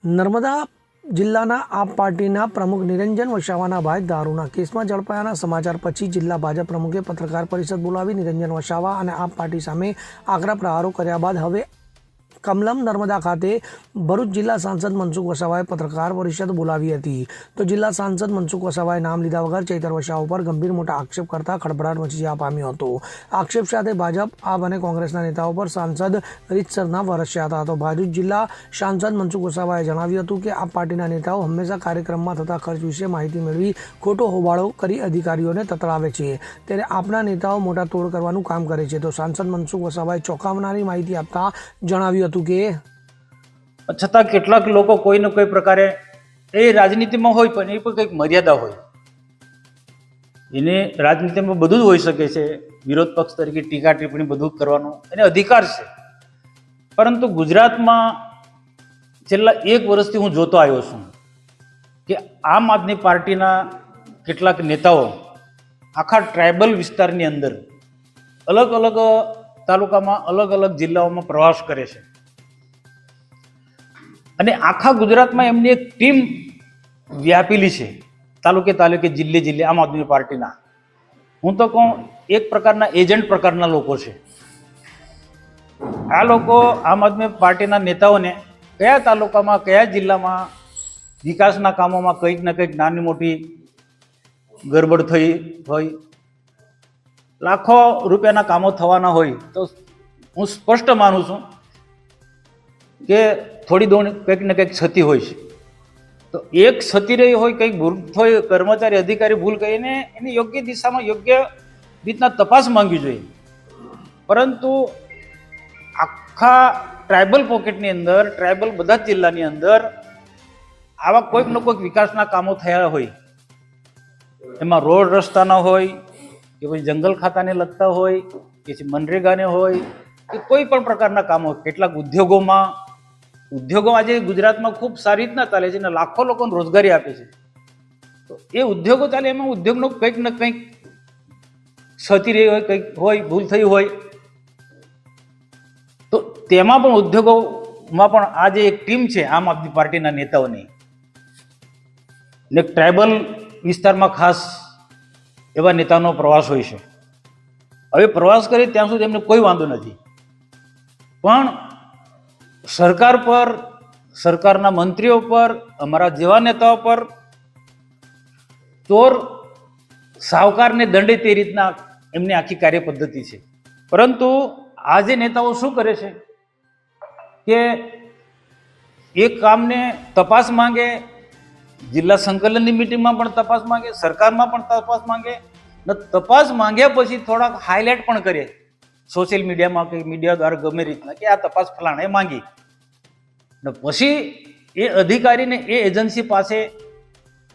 નર્મદા જિલ્લાના આપ પાર્ટીના પ્રમુખ નિરંજન વસાવાના ભાઈ દારૂના કેસમાં ઝડપાયાના સમાચાર પછી જિલ્લા ભાજપ પ્રમુખે પત્રકાર પરિષદ બોલાવી નિરંજન વસાવા અને આપ પાર્ટી સામે આકરા પ્રહારો કર્યા બાદ હવે કમલમ નર્મદા ખાતે ભરૂચ જિલ્લા સાંસદ મનસુખ વસાવાએ પત્રકાર પરિષદ બોલાવી હતી તો જિલ્લા સાંસદ મનસુખ વસાવાએ નામ લીધા વગર ચૈતર વસાવા પર ગંભીર મોટા આક્ષેપ કરતા ખળભળાટ મચી જવા પામ્યો હતો। આક્ષેપ સાથે ભાજપ આપ અને કોંગ્રેસના નેતાઓ પર સાંસદ રીતસરના વરસ્યા હતા। તો ભરૂચ જિલ્લા સાંસદ મનસુખ વસાવાએ જણાવ્યું હતું કે આપ પાર્ટીના નેતાઓ હંમેશા કાર્યક્રમમાં થતા ખર્ચ વિશે માહિતી મેળવી ખોટો હોબાળો કરી અધિકારીઓને તતડાવે છે, ત્યારે આપના નેતાઓ મોટા તોડ કરવાનું કામ કરે છે। તો સાંસદ મનસુખ વસાવાએ ચોંકાવનારી માહિતી આપતા જણાવ્યું હતું કે છતાં કેટલાક લોકો કોઈને કોઈ પ્રકારે એ રાજનીતિમાં હોય પણ એ પણ કંઈક મર્યાદા હોય, એને રાજનીતિમાં બધું જ હોઈ શકે છે, વિરોધ પક્ષ તરીકે ટીકા ટિપ્પણી બધું કરવાનો એને અધિકાર છે। પરંતુ ગુજરાતમાં છેલ્લા 1 વર્ષથી હું જોતો આવ્યો છું કે આમ આદમી પાર્ટીના કેટલાક નેતાઓ આખા ટ્રાઇબલ વિસ્તારની અંદર અલગ અલગ તાલુકામાં અલગ અલગ જિલ્લાઓમાં પ્રવાસ કરે છે અને આખા ગુજરાતમાં એમની એક ટીમ વ્યાપેલી છે, તાલુકે તાલુકે જિલ્લે જિલ્લે આમ આદમી પાર્ટીના। હું તો કહું એક પ્રકારના એજન્ટ પ્રકારના લોકો છે। આ લોકો આમ આદમી પાર્ટીના નેતાઓને કયા તાલુકામાં કયા જિલ્લામાં વિકાસના કામોમાં કંઈક ને કંઈક નાની મોટી ગરબડ થઈ હોય, લાખો રૂપિયાના કામો થવાના હોય તો હું સ્પષ્ટ માનું છું કે થોડી દોડ કંઈક ને કંઈક ક્ષતિ હોય છે। તો એક ક્ષતિ રહી હોય, કંઈક ભૂલ હોય, કર્મચારી અધિકારી ભૂલ કરીને એની યોગ્ય દિશામાં યોગ્ય રીતના તપાસ માંગવી જોઈએ। પરંતુ આખા ટ્રાઇબલ પોકેટની અંદર, ટ્રાઇબલ બધા જ જિલ્લાની અંદર આવા કોઈક ને કોઈક વિકાસના કામો થયા હોય, એમાં રોડ રસ્તાના હોય કે પછી જંગલ ખાતાને લગતા હોય કે મનરેગાને હોય કે કોઈ પણ પ્રકારના કામો, કેટલાક ઉદ્યોગો આજે ગુજરાતમાં ખૂબ સારી રીતના ચાલે છે અને લાખો લોકોને રોજગારી આપે છે। તો એ ઉદ્યોગો ચાલે એમાં ઉદ્યોગનો કંઈક ને કંઈક ક્ષતિ રહી હોય, કંઈક હોય, ભૂલ થઈ હોય, તો તેમાં પણ ઉદ્યોગોમાં પણ આ જે એક ટીમ છે આમ આદમી પાર્ટીના નેતાઓની, ને ટ્રાઇબલ વિસ્તારમાં ખાસ એવા નેતાનો પ્રવાસ હોય છે। હવે પ્રવાસ કરે ત્યાં સુધી એમને કોઈ વાંધો નથી, પણ સરકાર પર, સરકારના મંત્રીઓ પર, અમારા જેવા નેતાઓ પર ચોર સાહુકારને દંડે તે રીતના એમની આખી કાર્ય પદ્ધતિ છે। પરંતુ આ જે નેતાઓ શું કરે છે કે એક કામને તપાસ માંગે, જિલ્લા સંકલનની મિટિંગમાં પણ તપાસ માંગે, સરકારમાં પણ તપાસ માંગે, ને તપાસ માંગ્યા પછી થોડાક હાઇલાઇટ પણ કરે સોશિયલ મીડિયામાં કે મીડિયા દ્વારા ગમે રીતના કે આ તપાસ ફલાણે માંગી, ને પછી એ અધિકારીને એ એજન્સી પાસે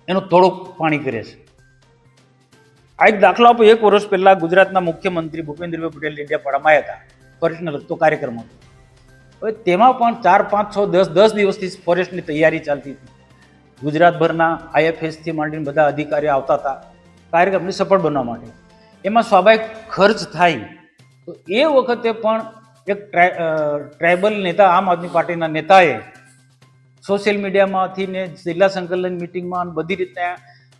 એનો થોડો પાણી કરે છે। આ એક દાખલો આપો, 1 વર્ષ પહેલા ગુજરાતના મુખ્યમંત્રી ભૂપેન્દ્રભાઈ પટેલ ડેડિયાપાડામાં આવ્યા હતા, ફોરેસ્ટને લગતો કાર્યક્રમ હતો। હવે તેમાં પણ 4, 5, 6, 10 દિવસથી ફોરેસ્ટની તૈયારી ચાલતી હતી, ગુજરાતભરના IFSથી માંડીને બધા અધિકારીઓ આવતા હતા કાર્યક્રમને સફળ બનાવવા માટે। એમાં સ્વાભાવિક ખર્ચ થાય, તો એ વખતે પણ એક ટ્રાઇબલ નેતા, આમ આદમી પાર્ટીના નેતાએ સોશિયલ મીડિયામાંથી ને જિલ્લા સંકલન મિટિંગમાં બધી રીતે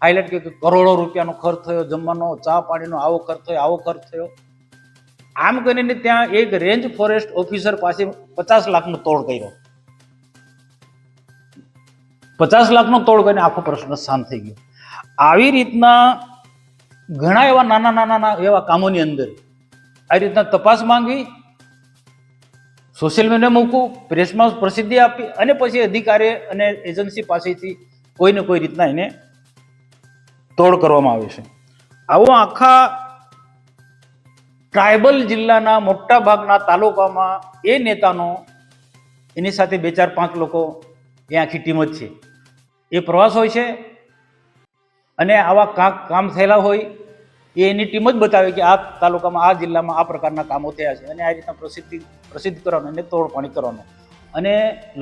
હાઇલાઇટ કર્યું કે કરોડો રૂપિયાનો ખર્ચ થયો, જમવાનો, ચા પાણીનો આવો ખર્ચ થયો, આવો ખર્ચ થયો, આમ કરીને ત્યાં એક રેન્જ ફોરેસ્ટ ઓફિસર પાસે 50 લાખનો તોડ કર્યો। 50 લાખનો તોડ કરીને આખો પ્રશ્ન શાંત થઈ ગયો। આવી રીતના ઘણા એવા નાના એવા કામોની અંદર આ રીતના તપાસ માંગવી, સોશિયલ મીડિયા મૂકવું, પ્રેસમાં પ્રસિદ્ધિ આપી અને પછી અધિકારી અને એજન્સી પાસેથી કોઈને કોઈ રીતના એને તોડ કરવામાં આવે છે। આવો આખા ટ્રાઇબલ જિલ્લાના મોટા ભાગના તાલુકામાં એ નેતાનો, એની સાથે 2, 4, 5 લોકો, એ આખી ટીમ જ છે, એ પ્રવાસ હોય છે અને આવા કામ થયેલા હોય એ એની ટીમ જ બતાવે કે આ તાલુકામાં, આ જિલ્લામાં આ પ્રકારના કામો થયા છે અને આ રીતના પ્રસિદ્ધ કરવાનો અને તોડપાણી કરવાનો, અને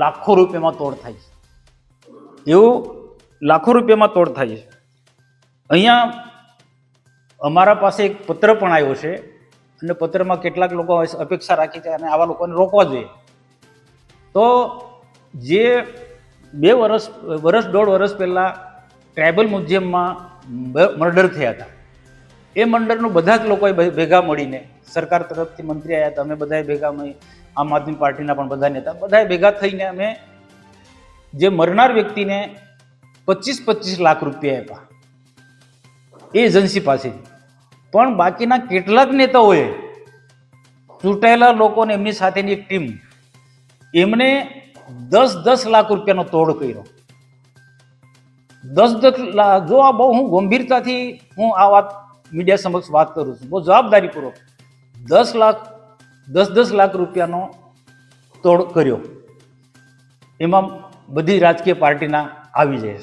લાખો રૂપિયામાં તોડ થાય છે। એવું લાખો રૂપિયામાં તોડ થાય છે। અહીંયા અમારા પાસે એક પત્ર પણ આવ્યો છે અને પત્રમાં કેટલાક લોકો અપેક્ષા રાખી છે અને આવા લોકોને રોકવા જોઈએ। તો જે દોઢ વર્ષ પહેલાં ટ્રાઇબલ મ્યુઝિયમમાં મર્ડર થયા હતા. એ મર્ડરનું બધા જ લોકોએ ભેગા મળીને, સરકાર તરફથી મંત્રી આવ્યા હતા, અમે બધાએ ભેગા મળી, આમ આદમી પાર્ટીના પણ બધા નેતા, બધાએ ભેગા થઈને અમે જે મરનાર વ્યક્તિને 25 લાખ રૂપિયા આપ્યા એ એજન્સી પાસેથી. પણ બાકીના કેટલાક નેતાઓએ, ચૂંટાયેલા લોકોને એમની સાથેની એક ટીમ, એમને 10 લાખ રૂપિયાનો તોડ કર્યો. 10 લાખ, જો આ બહુ હું ગંભીરતાથી હું આ વાત મીડિયા સમક્ષ વાત કરું છું, બહુ જવાબદારીપૂર્વક 10 લાખ રૂપિયાનો તોડ કર્યો. એમાં બધી રાજકીય પાર્ટીના આવી જાય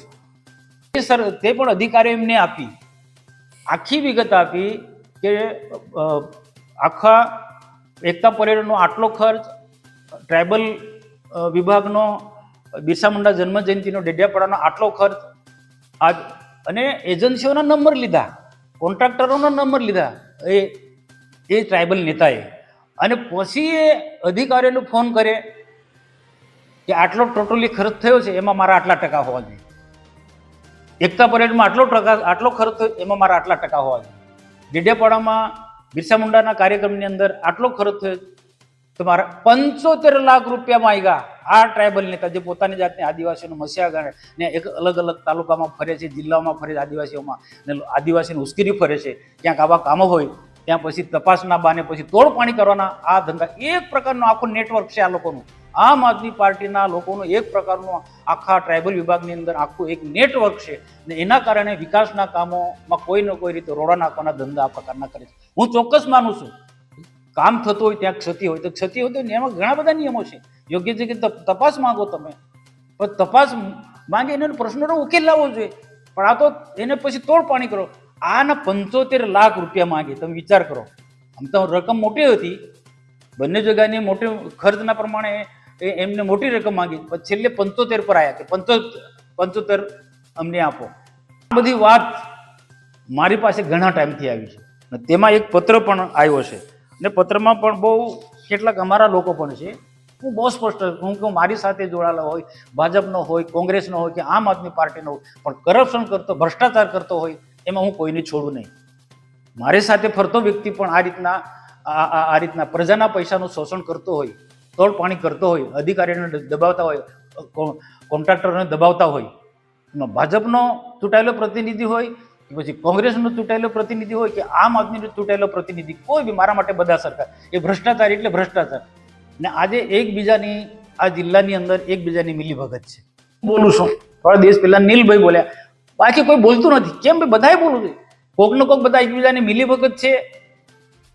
છે. સર તે પણ અધિકારીઓ એમને આપી, આખી વિગત આપી કે આખા એકતા પરેડનો આટલો ખર્ચ, ટ્રાઇબલ વિભાગનો બિરસા મુંડા જન્મ જયંતિનો ડેડિયાપાડાનો આટલો ખર્ચ, અને એજન્સીઓના નંબર લીધા, કોન્ટ્રાક્ટરોના નંબર લીધા એ ટ્રાઇબલ નેતાએ. અને પછી એ અધિકારીઓને ફોન કરે કે આટલો ટોટલી ખર્ચ થયો છે, એમાં મારા આટલા ટકા હોવા જોઈએ. એકતા પરેડમાં આટલો ખર્ચ થયો, એમાં મારા આટલા ટકા હોવા જોઈએ. ડેડિયાપાડામાં બિરસા મુંડાના કાર્યક્રમની અંદર આટલો ખર્ચ થયો, તો મારા 75 લાખ રૂપિયા માંગ્યા. આ ટ્રાઇબલ નેતા જે પોતાની જાતને આદિવાસીઓનો મસીહા ગણે ને એક અલગ અલગ તાલુકામાં ફરે છે, જિલ્લાઓમાં ફરે છે, આદિવાસીઓમાં, ને આદિવાસીને ઉશ્કેરી ફરે છે, ક્યાંક આવા કામો હોય ત્યાં પછી તપાસના બાને પછી તોડપાણી કરવાના આ ધંધા, એક પ્રકારનું આખું નેટવર્ક છે આ લોકોનું. આમ આદમી પાર્ટીના લોકોનું એક પ્રકારનું આખા ટ્રાઇબલ વિભાગની અંદર આખું એક નેટવર્ક છે, ને એના કારણે વિકાસના કામોમાં કોઈ ને કોઈ રીતે રોડા નાખવાના ધંધા આ પ્રકારના કરે છે. હું ચોક્કસ માનું છું, કામ થતું હોય ત્યાં ક્ષતિ હોય તો ક્ષતિ હોય, તો એમાં ઘણા બધા નિયમો છે. યોગ્ય છે કે તપાસ માંગો તમે, પણ તપાસ માંગે એનો પ્રશ્નનો ઉકેલ લાવવો જોઈએ. પણ આ તો એને પછી તોડપાણી કરો. આના 75 લાખ રૂપિયા માંગે, તમે વિચાર કરો. આમ તો રકમ મોટી હતી, બંને જગ્યાની મોટી ખર્ચના પ્રમાણે એમને મોટી રકમ માંગી, પણ છેલ્લે 75 પર આવ્યા કે 75 અમને આપો. આ બધી વાત મારી પાસે ઘણા ટાઈમથી આવી છે, અને તેમાં એક પત્ર પણ આવ્યો છે, ને પત્રમાં પણ બહુ કેટલાક અમારા લોકો પણ છે. હું બહુ સ્પષ્ટ હું કે મારી સાથે જોડાયેલો હોય, ભાજપનો હોય, કોંગ્રેસનો હોય કે આમ આદમી પાર્ટીનો હોય, પણ કરપ્શન કરતો, ભ્રષ્ટાચાર કરતો હોય એમાં હું કોઈને છોડું નહીં. મારી સાથે ફરતો વ્યક્તિ પણ આ રીતના પ્રજાના પૈસાનું શોષણ કરતો હોય, તોડપાણી કરતો હોય, અધિકારીઓને દબાવતા હોય, કોન્ટ્રાક્ટરોને દબાવતા હોય, એમાં ભાજપનો ચૂંટાયેલો પ્રતિનિધિ હોય કે પછી કોંગ્રેસનો ચૂંટાયેલો પ્રતિનિધિ હોય કે આમ આદમીનો ચૂંટાયેલો પ્રતિનિધિ, કોઈ બી, મારા માટે બધા સરકાર એ ભ્રષ્ટાચાર એટલે ભ્રષ્ટાચાર. ને આજે એકબીજાની આ જિલ્લાની અંદર એકબીજાની મિલીભગત છે. બોલું છું, થોડા દિવસ પહેલા નીલભાઈ બોલ્યા, બાકી કોઈ બોલતું નથી. કેમ ભાઈ? બધાએ બોલવું જોઈએ. કોક ને કોક બધા એકબીજાની મિલીભગત છે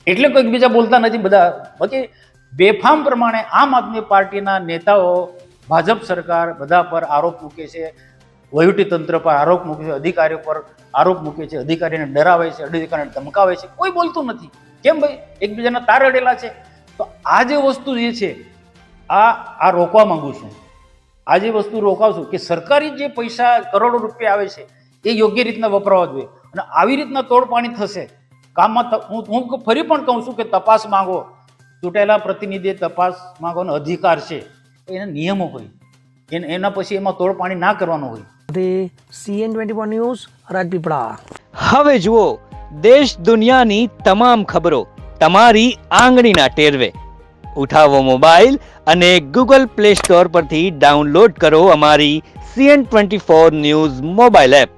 એટલે કોઈ એકબીજા બોલતા નથી બધા. બાકી બેફામ પ્રમાણે આમ આદમી પાર્ટીના નેતાઓ, ભાજપ સરકાર બધા પર આરોપ મૂકે છે, વહીવટી તંત્ર પર આરોપ મૂકે છે, અધિકારીઓ પર આરોપ મૂકે છે, અધિકારીને ડરાવે છે, અધિકારીને ધમકાવે છે. કોઈ બોલતું નથી. કેમ ભાઈ? એકબીજાના તાર અડેલા છે. તો આ જે વસ્તુ જે છે આ રોકવા માંગુ છું. આ જે વસ્તુ રોકાવશું કે સરકારી જે પૈસા કરોડો રૂપિયા આવે છે એ યોગ્ય રીતના વપરાવા જોઈએ, અને આવી રીતના તોડપાણી થશે કામમાં. હું ફરી પણ કહું છું કે તપાસ માંગો, ચૂંટાયેલા પ્રતિનિધિએ તપાસ માંગવાનો અધિકાર છે, એના નિયમો હોય, એના પછી એમાં તોડપાણી ના કરવાનું હોય. CN24 news, Rajpipla. હવે જુઓ દેશ દુનિયાની તમામ ખબરો તમારી આંગળીના ટેરવે. ઉઠાવો મોબાઈલ અને ગૂગલ પ્લે સ્ટોર પરથી ડાઉનલોડ કરો અમારી CN24 ન્યૂઝ મોબાઈલ એપ.